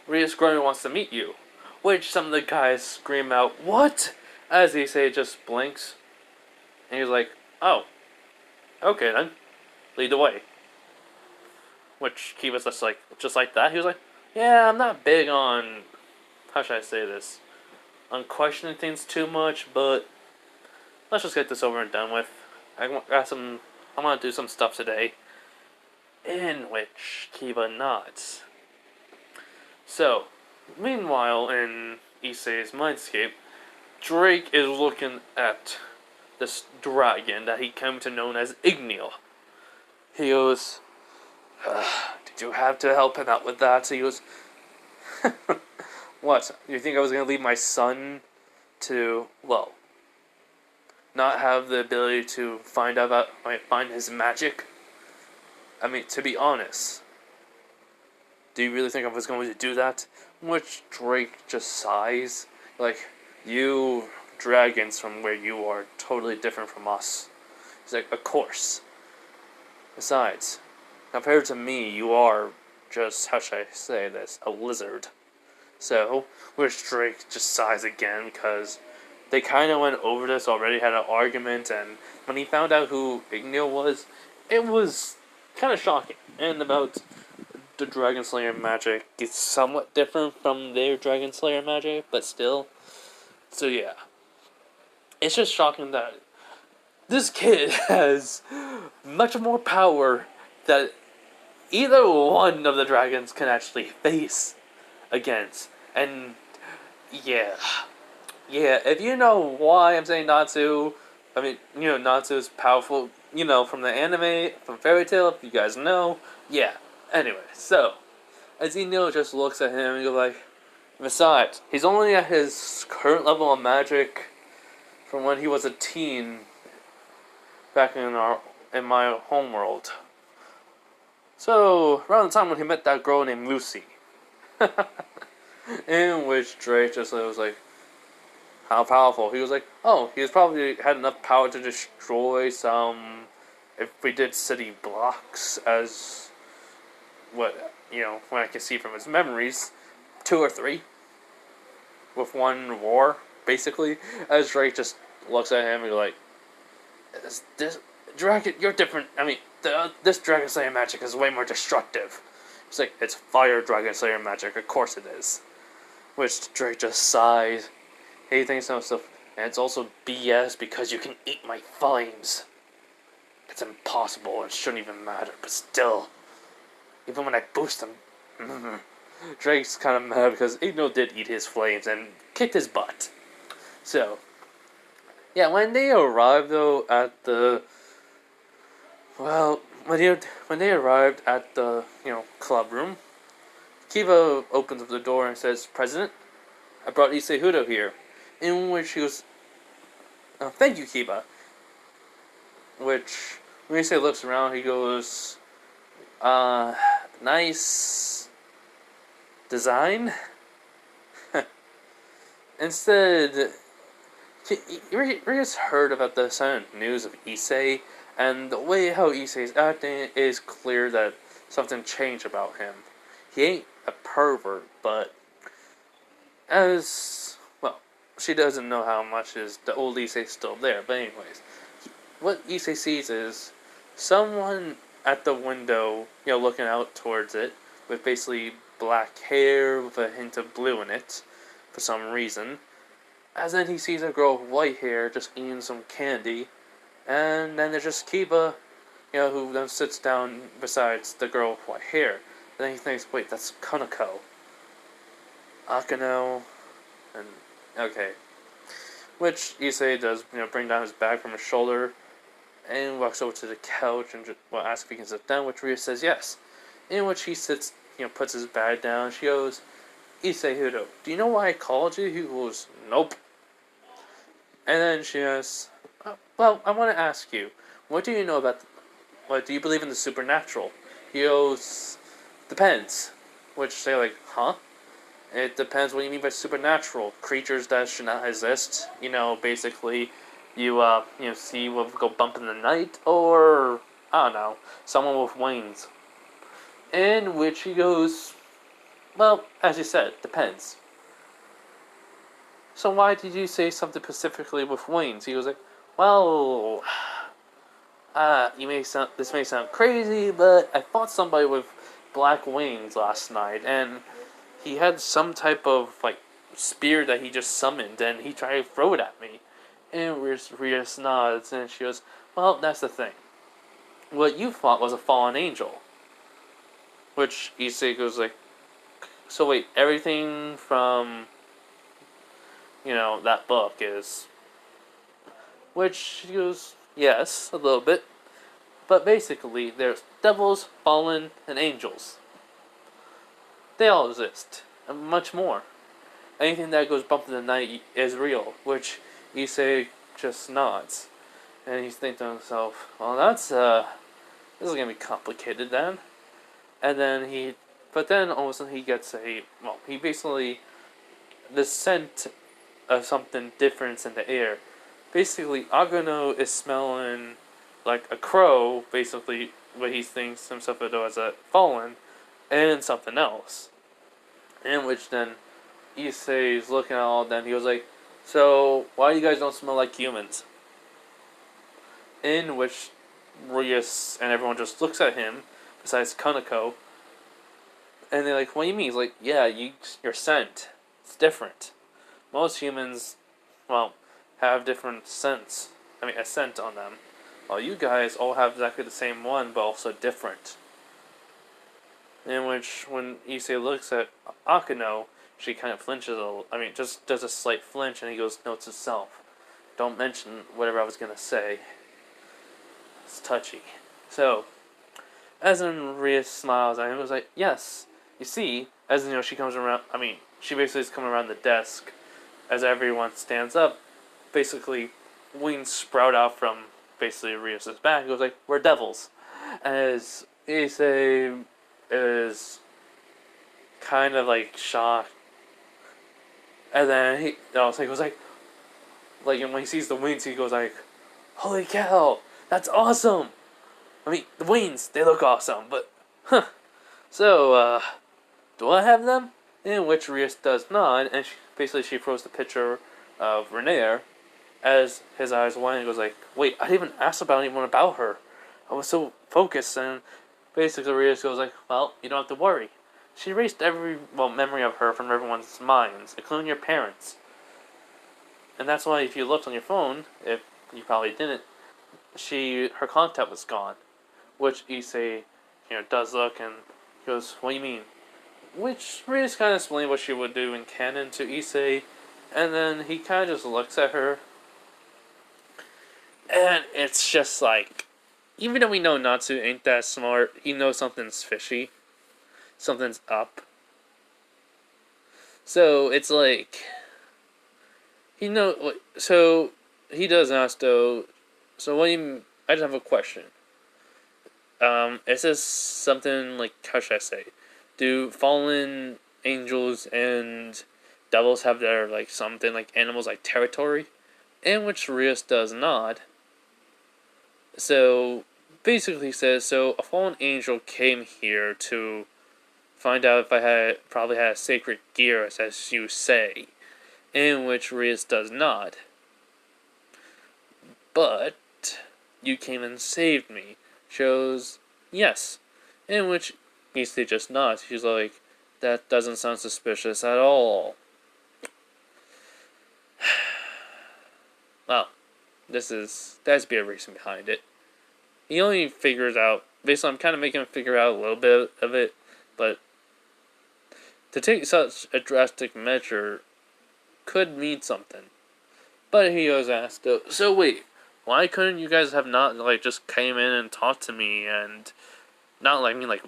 S1: Rias Grumman wants to meet you. Which some of the guys scream out, what? As Issei just blinks. And he's like, oh, okay then, lead the way. Which Kiba's just like that. He was like, yeah, I'm not big on, how should I say this, on questioning things too much, but let's just get this over and done with. I want to do some stuff today. in which Kiba nods. So, meanwhile, in Issei's mindscape, Drake is looking at this dragon that he came to know as Igneel. He goes, did you have to help him out with that? So he goes, what? You think I was going to leave my son to, well, not have the ability to find his magic? I mean, to be honest, do you really think I was going to do that? Which Drake just sighs. Like, you dragons from where you are totally different from us. He's like, of course. Besides, compared to me, you are just, how should I say this, a lizard. So, which Drake just sighs again, because they kind of went over this already, had an argument, and when he found out who Igneel was, it was kind of shocking. And about the Dragon Slayer magic, it's somewhat different from their Dragon Slayer magic, but still. So yeah. It's just shocking that this kid has much more power that either one of the dragons can actually face against. And yeah, if you know why I'm saying Natsu, I mean, Natsu is powerful, from the anime, from Fairy Tail, if you guys know, yeah. Anyway, so, as Igneel just looks at him and goes like, besides, he's only at his current level of magic from when he was a teen back in my homeworld. So, around the time when he met that girl named Lucy. In which Drake just was like, how powerful? He was like, oh, he's probably had enough power to destroy some, if we did city blocks, as when I can see from his memories, 2 or 3, with one war, basically. As Drake just looks at him and goes like, this dragon, you're different. I mean, this Dragon Slayer magic is way more destructive. It's like, it's fire Dragon Slayer magic, of course it is. Which Drake just sighs. He thinks to himself, and it's also BS because you can eat my flames. It's impossible and shouldn't even matter, but still, even when I boost them, Drake's kind of mad because Igneel did eat his flames and kicked his butt. So, yeah, when they arrived though at the, when they arrived at the club room, Kiba opens up the door and says, "President, I brought Issei here." In which he goes, oh, "Thank you, Kiba." Which, when Issei looks around, he goes, nice design? Instead, we just heard about the sudden news of Issei, and the way how Issei's acting is clear that something changed about him. He ain't a pervert, but she doesn't know how much is the old Issei still there. But anyways, what Issei sees is someone at the window, looking out towards it, with basically black hair with a hint of blue in it, for some reason. As then he sees a girl with white hair just eating some candy, and then there's just Kiba, who then sits down besides the girl with white hair. And then he thinks, wait, that's Kaneko. Akano, and okay. Which Issei does, bring down his bag from his shoulder, and walks over to the couch and asks if he can sit down, which Rhea says yes. In which he sits, puts his bag down. She goes, "Issei Hudo, do you know why I called you?" He goes, "Nope." And then she asks, "Well, I want to ask you, what do you know about, do you believe in the supernatural?" He goes, "Depends." Which they're like, huh? It depends what you mean by supernatural. Creatures that should not exist. Basically, you see what go bump in the night, or, I don't know, someone with wings. In which he goes, well, as you said, depends. So why did you say something specifically with wings? He was like, well, this may sound crazy, but I fought somebody with black wings last night, and he had some type of, spear that he just summoned, and he tried to throw it at me. And Rhea nods, and she goes, well, that's the thing. What you fought was a fallen angel. which Issei goes like, so wait, everything from, that book is, which she goes, yes, a little bit, but basically there's devils, fallen, and angels. They all exist, and much more. Anything that goes bump in the night is real, which Issei just nods. And he's thinking to himself, well, this is gonna be complicated then. And then but then all of a sudden he gets he basically, the scent of something different in the air. Basically, Agano is smelling like a crow, basically, what he thinks himself as a fallen, and something else. In which then Issei's looking at all of them, he was like, so, why you guys don't smell like humans? In which Rias and everyone just looks at him, besides Kaneko, and they're like, what do you mean? He's like, yeah, your scent. It's different. Most humans, have different scents. A scent on them. While you guys all have exactly the same one, but also different. In which, when Issei looks at Akano, she kind of flinches a little. Just does a slight flinch, and he goes, notes himself. Don't mention whatever I was going to say. It's touchy. So, as in Rhea smiles at him, it was like, yes, you see, as she comes around, she basically is coming around the desk, as everyone stands up, basically, wings sprout out from, basically, Rhea's back, it goes like, we're devils. As Issei is kind of, shocked, and then he goes like, when he sees the wings, he goes like, holy cow, that's awesome! The wings, they look awesome, but, So, do I have them? In which Rias does not, and she throws the picture of Renair, as his eyes widen and goes like, wait, I didn't even ask anyone about her. I was so focused, and basically Rias goes like, well, you don't have to worry. She erased every, memory of her from everyone's minds, including your parents. And that's why if you looked on your phone, if you probably didn't, her contact was gone. Which Issei, does look and goes, what do you mean? Which Rias kind of explained what she would do in canon to Issei, and then he kind of just looks at her, and it's just like, even though we know Natsu ain't that smart, he knows something's fishy. Something's up. So, it's like, so, he does ask though, so what do you, I just have a question. Is this something like, how should I say? Do fallen angels and devils have their, something like animals like territory? In which Rias does not. So, basically says, so a fallen angel came here to find out if I probably had a sacred gear, as you say. In which Rias does not. But, you came and saved me. Shows, yes. In which Issei just nods. She's like, that doesn't sound suspicious at all. Well, there's to be a reason behind it. He only figures out, basically I'm kind of making him figure out a little bit of it, but to take such a drastic measure could mean something. But he was asked, so wait, why couldn't you guys have not, just came in and talked to me and not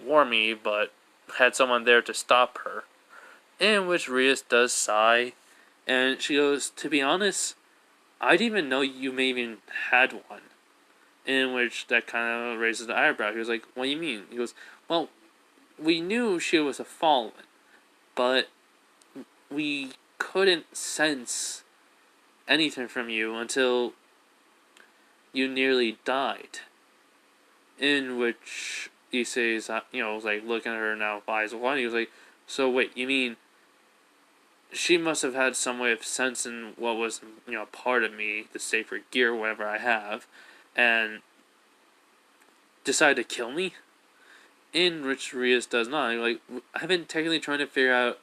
S1: warn me, but had someone there to stop her? In which Rias does sigh, and she goes, to be honest, I didn't even know you may even had one. In which that kind of raises the eyebrow. He was like, what do you mean? He goes, well, we knew she was a fallen, but we couldn't sense anything from you until you nearly died. In which Issei's, was looking at her now, eyes wide. He was like, so wait, you mean she must have had some way of sensing what was, part of me, the sacred gear, whatever I have, and decided to kill me? In which Rias does not. I've been technically trying to figure out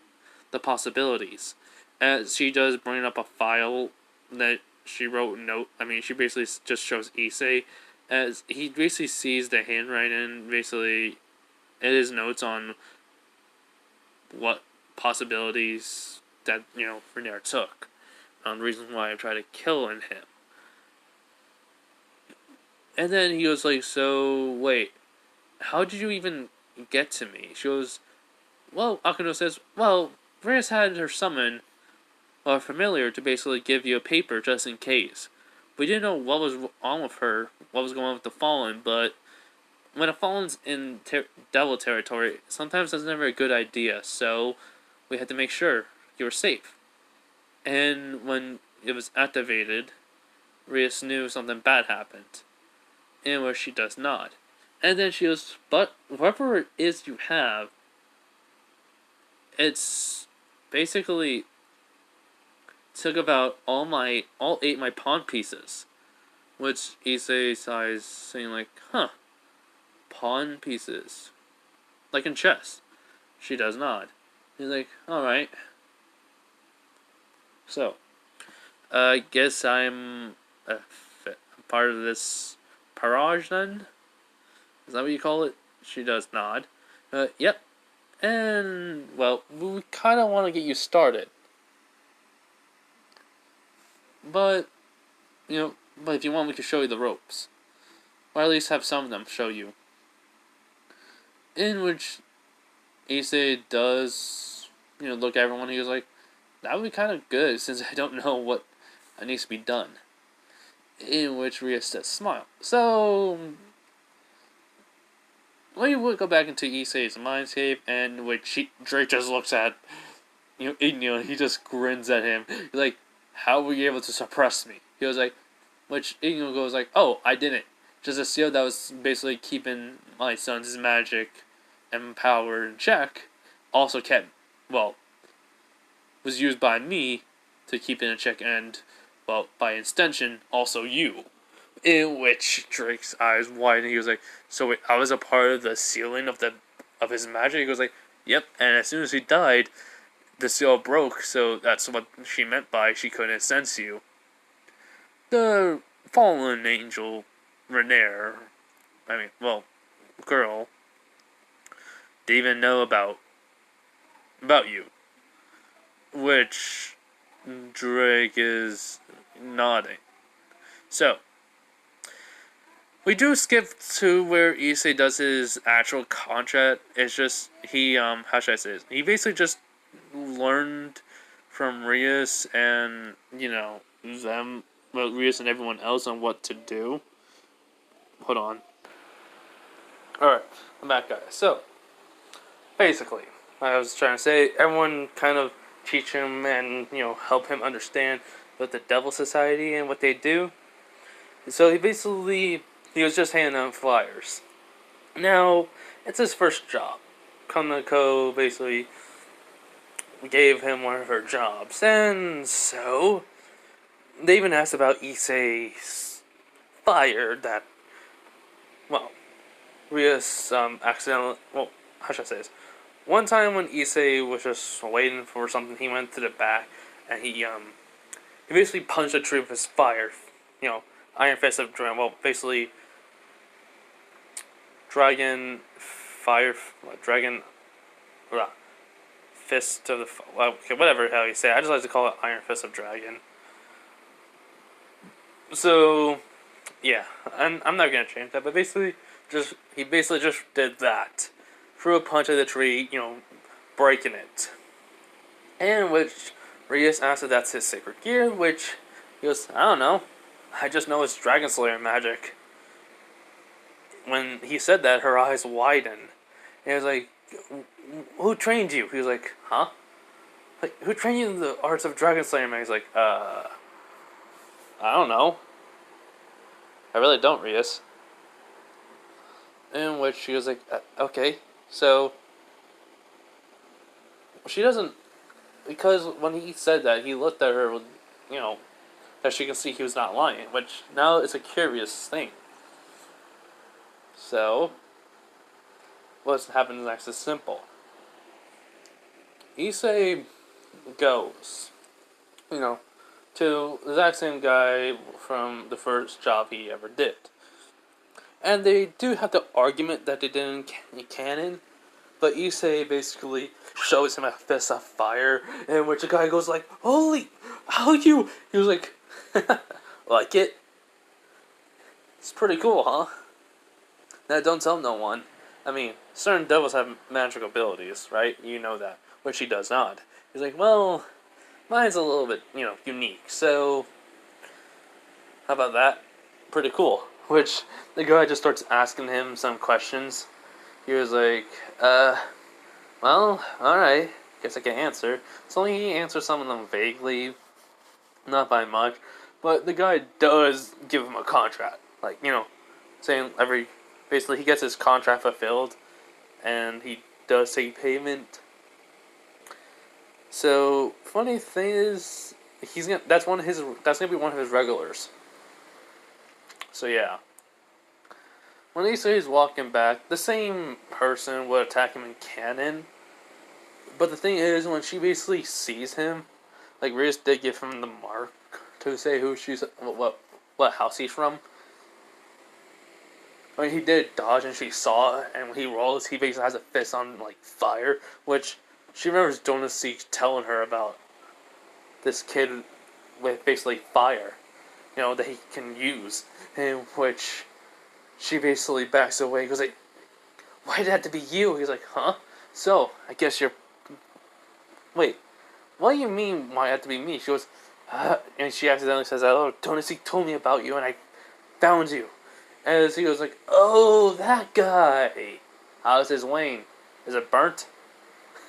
S1: the possibilities. As she does bring up a file that she wrote a note. She basically just shows Issei, as he basically sees the handwriting, basically his notes on what possibilities that, Rhaenyra took. On reasons why I tried to kill him. And then he was like, so, wait, how did you even get to me? She goes, well, Akano says, well, Reyes had her summon a familiar to basically give you a paper just in case. We didn't know what was on with her, what was going on with the Fallen, but when a Fallen's in devil territory, sometimes that's never a good idea, so we had to make sure you were safe. And when it was activated, Reyes knew something bad happened, and where she does not. And then she goes, but whatever it is you have, it's basically took about all 8 my pawn pieces. Which Issei sighs, saying like, huh, pawn pieces. Like in chess. She does not. He's like, alright. So, I guess I'm a part of this parage then? Is that what you call it? She does nod. Yep. And, well, we kind of want to get you started. But, but if you want, we can show you the ropes. Or at least have some of them show you. In which Issei does, look at everyone. He was like, that would be kind of good since I don't know what needs to be done. In which Rhea says, smile. So, we would go back into Issei's mindscape, and which Drake just looks at, he just grins at him. He's like, how were you able to suppress me? He was like, which Igno goes like, oh, I didn't. Just a seal that was basically keeping my son's magic and power in check, also was used by me to keep it in check, and, well, by extension, also you. In which Drake's eyes widened. He was like, so wait, I was a part of the sealing of his magic? He goes like, yep, and as soon as he died, the seal broke, so that's what she meant by she couldn't sense you. The fallen angel, Rhaenyra, girl, didn't even know about you. Which Drake is nodding. So, we do skip to where Issei does his actual contract. It's just, how should I say this? He basically just learned from Rias and, Rias and everyone else on what to do. Hold on. Alright, I'm back, guys. So, basically, I was trying to say, everyone kind of teach him and, help him understand what the Devil Society and what they do. So he was just handing out flyers. Now, it's his first job. Kanako basically gave him one of her jobs. And so, they even asked about Issei's fire that, Rias accidentally, how should I say this? One time when Issei was just waiting for something, he went to the back and he basically punched a tree with his fire. Iron Fist of Dragon. Well, basically, Dragon Fist of the. Okay, whatever how you say it. I just like to call it Iron Fist of Dragon. So, yeah, I'm not gonna change that, but basically, he basically just did that. Threw a punch at the tree, breaking it. And which Rias answered that's his sacred gear, which he goes, I don't know. I just know it's Dragon Slayer magic. When he said that, her eyes widened. And he was like, who trained you? He was like, huh? Like, who trained you in the arts of Dragon Slayer magic? He's like, I don't know. I really don't, Rias. In which she was like, okay. So, she doesn't, because when he said that, he looked at her with, that she can see he was not lying, which now is a curious thing. So, what happens next is simple. Issei goes, to the exact same guy from the first job he ever did. And they do have the argument that they didn't canon, but Issei basically shows him a fist of fire, in which the guy goes like, "Holy, how you?" He was like, "Like it? It's pretty cool, huh?" Now don't tell no one. I mean, certain devils have magic abilities, right? You know that, which he does not. He's like, "Well, mine's a little bit, unique. So, how about that? Pretty cool." Which the guy just starts asking him some questions. He was like, well, alright, guess I can answer. So he answers some of them vaguely, not by much, but the guy does give him a contract. Like, saying basically he gets his contract fulfilled, and he does take payment. So, funny thing is, that's gonna be one of his regulars. So yeah. When he says he's walking back, the same person would attack him in canon. But the thing is, when she basically sees him, like Riz did give him the mark to say what house he's from. When he did dodge and she saw it, and when he rolls, he basically has a fist on like fire, which she remembers Donasi telling her about this kid with basically fire, that he can use, in which she basically backs away and goes like, "Why did it have to be you?" He's like, "Huh? So, I guess you're... Wait, what do you mean why it had to be me?" She goes, and she accidentally says, "Oh, Donasi told me about you and I found you." As he goes like, "Oh, that guy. How's his wing? Is it burnt?"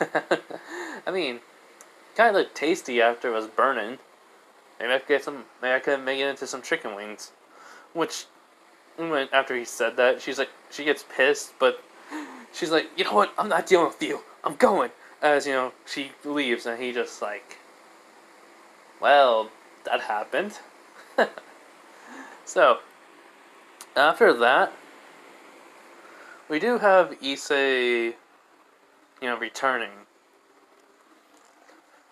S1: I mean, kind of looked tasty after it was burning. Maybe I could make it into some chicken wings. Which, after he said that, she gets pissed, but she's like, "You know what? I'm not dealing with you. I'm going." As, she leaves, and he just like, "Well, that happened." So, after that, we do have Issei, returning.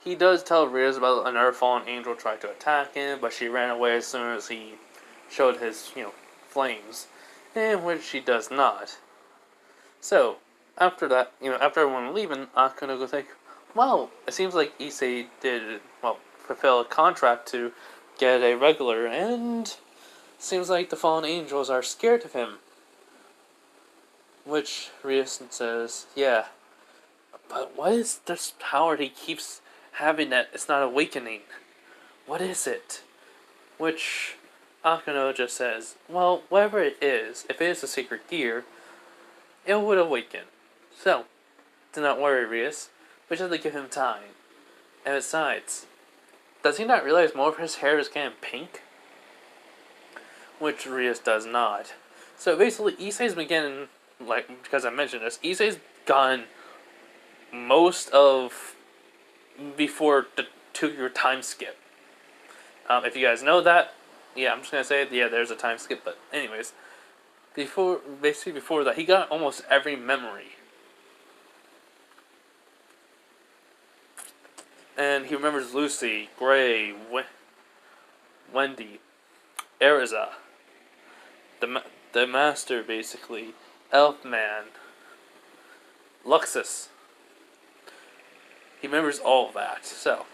S1: He does tell Riz about another fallen angel tried to attack him, but she ran away as soon as he showed his, flames, in which she does not. So, after that, after everyone leaving, Akano goes like, "Well, it seems like Issei did, fulfill a contract to get a regular, and seems like the fallen angels are scared of him." Which Ryusen says, "Yeah, but what is this power he keeps having that it's not awakening? What is it?" Which Akano just says, "Well, whatever it is, if it is a secret gear, it would awaken. So, do not worry, Rias. We just have to give him time. And besides, does he not realize more of his hair is getting pink?" Which Rias does not. So basically, Issei's been getting, because I mentioned this, Issei's gotten most of before the 2-year time skip. If you guys know that, yeah, I'm just gonna say, yeah, there's a time skip, but anyways, before that, he got almost every memory. And he remembers Lucy, Gray, Wendy, Erza, the Master, basically, Elfman, Luxus. He remembers all of that. So,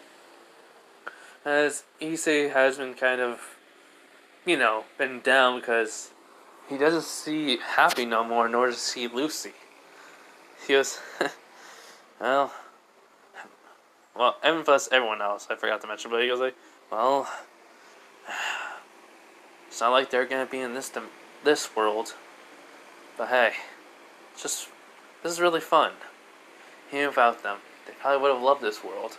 S1: as Issei has been kind of, been down because he doesn't see Happy no more, nor does he see Lucy. He goes, well, and plus everyone else, I forgot to mention, but he goes like, "Well, it's not like they're gonna be in this world, but hey, this is really fun. Even without them, they probably would have loved this world."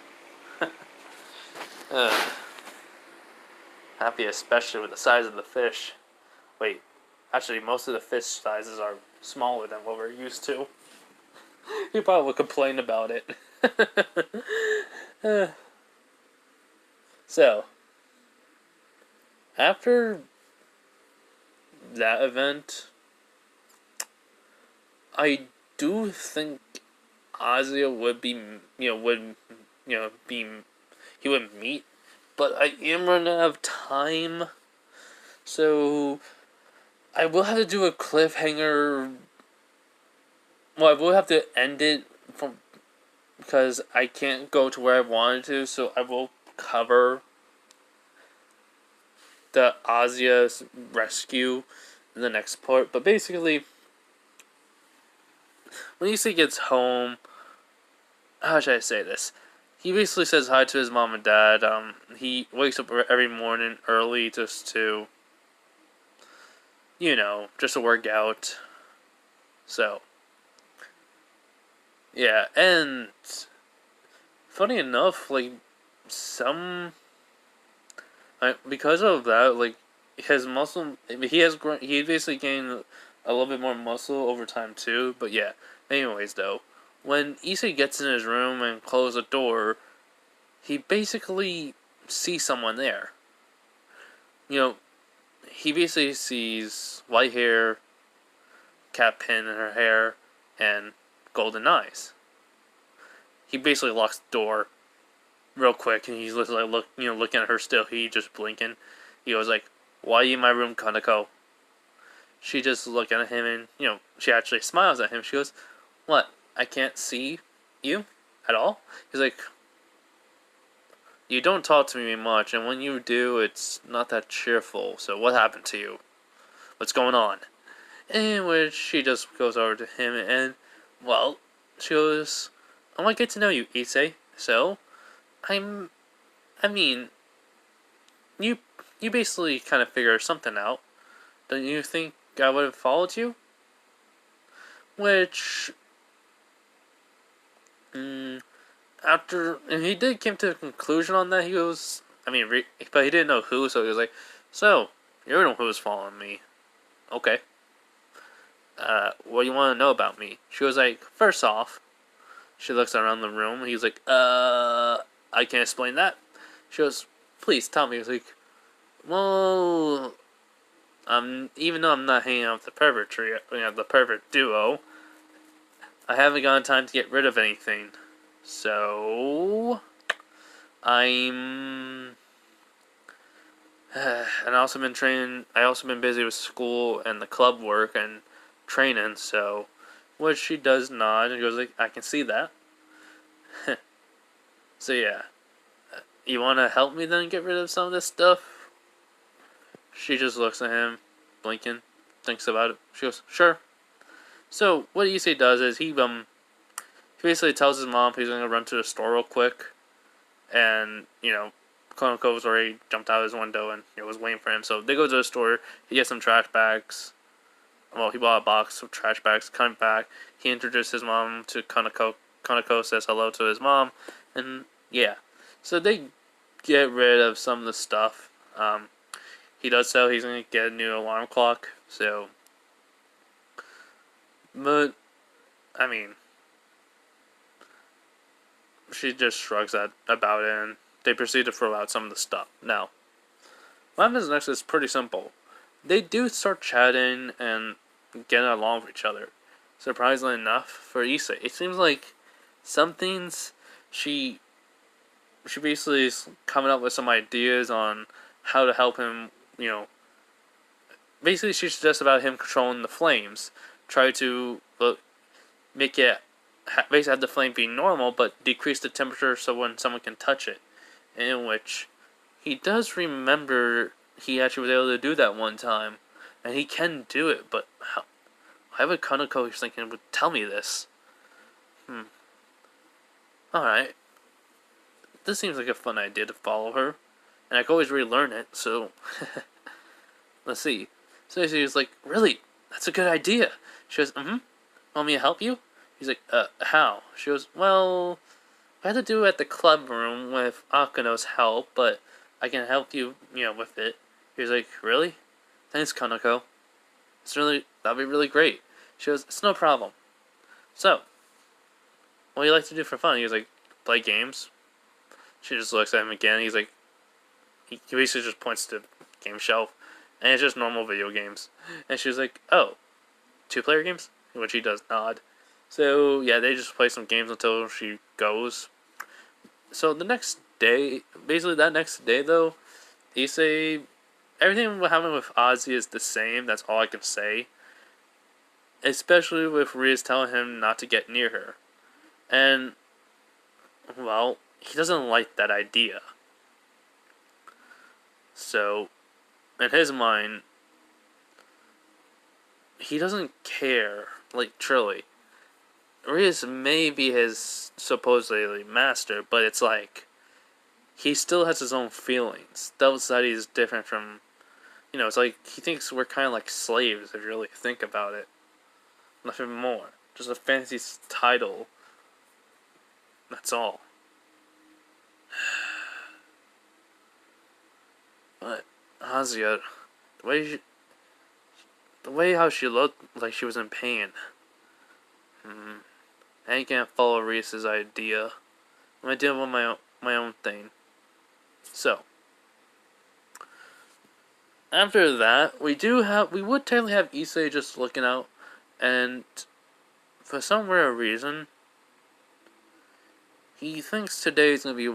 S1: Happy, especially with the size of the fish. Wait, actually, most of the fish sizes are smaller than what we're used to. He probably would complain about it. So, after that event, I do think Ozzy would be, he would meet, but I am running out of time, so I will have to do a cliffhanger. Well, I will have to end it from because I can't go to where I wanted to, so I will cover the Asia's rescue in the next part. But basically, when Issei gets home, how should I say this? He basically says hi to his mom and dad. He wakes up every morning early just to, just to work out. So, yeah, and funny enough, like some, because of that, like his muscle, he basically gained a little bit more muscle over time too. But yeah, anyways, though, when Issei gets in his room and closes the door, he basically sees someone there. You know, he basically sees white hair, cat pin in her hair, and golden eyes. He basically locks the door real quick, and he's like looking at her still. He just blinking. He goes like, "Why are you in my room, Kaneko?" She just looking at him, and she actually smiles at him. She goes, "What? I can't see you at all?" He's like, "You don't talk to me much, and when you do, it's not that cheerful. So what happened to you? What's going on?" In which she just goes over to him, and well, she goes, "I want to get to know you, Issei. So, I mean, you basically kind of figure something out. Don't you think I would have followed you?" Which, after, and he did come to a conclusion on that. He goes, but he didn't know who, so he was like, "So, you're the one who was following me. Okay. What do you want to know about me?" She was like, "First off," she looks around the room. He's like, I can't explain that." She goes, "Please tell me." He was like, "Well, even though I'm not hanging out with the pervert trio, the pervert duo, I haven't gotten time to get rid of anything. So, I'm, and I also been training. I also been busy with school and the club work and training. So, which she does nod and goes like, "I can see that." So yeah, you want to help me then get rid of some of this stuff? She just looks at him, blinking, thinks about it. She goes, "Sure." So what Issei does is he basically tells his mom he's gonna run to the store real quick, and Konoko was already jumped out of his window and was waiting for him. So they go to the store. He gets some trash bags. Well, he bought a box of trash bags. Come back. He introduces his mom to Konoko. Konoko says hello to his mom, and yeah. So they get rid of some of the stuff. He does so. He's gonna get a new alarm clock. So, but she just shrugs about it, and they proceed to throw out some of the stuff. Now, what happens next is pretty simple. They do start chatting and getting along with each other. Surprisingly enough, for Issei, it seems like some things she basically is coming up with some ideas on how to help him. Basically she suggests about him controlling the flames. Try to make it basically have the flame be normal, but decrease the temperature so when someone can touch it. In which he does remember he actually was able to do that one time, and he can do it. But why would Kaneko, he's thinking, would tell me this? Alright. This seems like a fun idea to follow her, and I can always relearn it, so let's see. So he was like, "Really? That's a good idea." She goes, "Want me to help you?" He's like, how?" She goes, "Well, I had to do it at the club room with Akano's help, but I can help you, with it." He's like, "Really? Thanks, Kaneko. That'd be really great." She goes, "It's no problem. So, what do you like to do for fun?" He was like, "Play games." She just looks at him again. He's like, he basically just points to the game shelf, and it's just normal video games. And she's like, "Oh, 2-player games?" Which he does nod. So yeah, they just play some games until she goes. So the next day, basically that next day though, Issei everything what happened with Ozzy is the same. That's all I can say. Especially with Riz telling him not to get near her. And, well, he doesn't like that idea. So, in his mind, he doesn't care, like, truly. Riz may be his supposedly master, but it's like, he still has his own feelings. Devil Society is different from, it's like, he thinks we're kind of like slaves, if you really think about it. Nothing more. Just a fancy title. That's all. But Azia, the way how she looked like she was in pain. I can't follow Reese's idea. I'm gonna deal with my own thing. So after that, we would technically have Issei just looking out, and for some rare reason, he thinks today's gonna be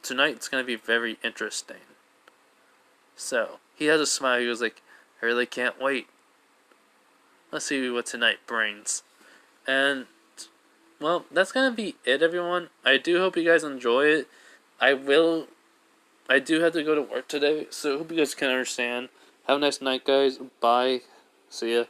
S1: tonight's gonna be very interesting. So, he has a smile, he was like, I really can't wait. Let's see what tonight brings. And, well, that's gonna be it, everyone. I do hope you guys enjoy it. I do have to go to work today, so I hope you guys can understand. Have a nice night, guys. Bye. See ya.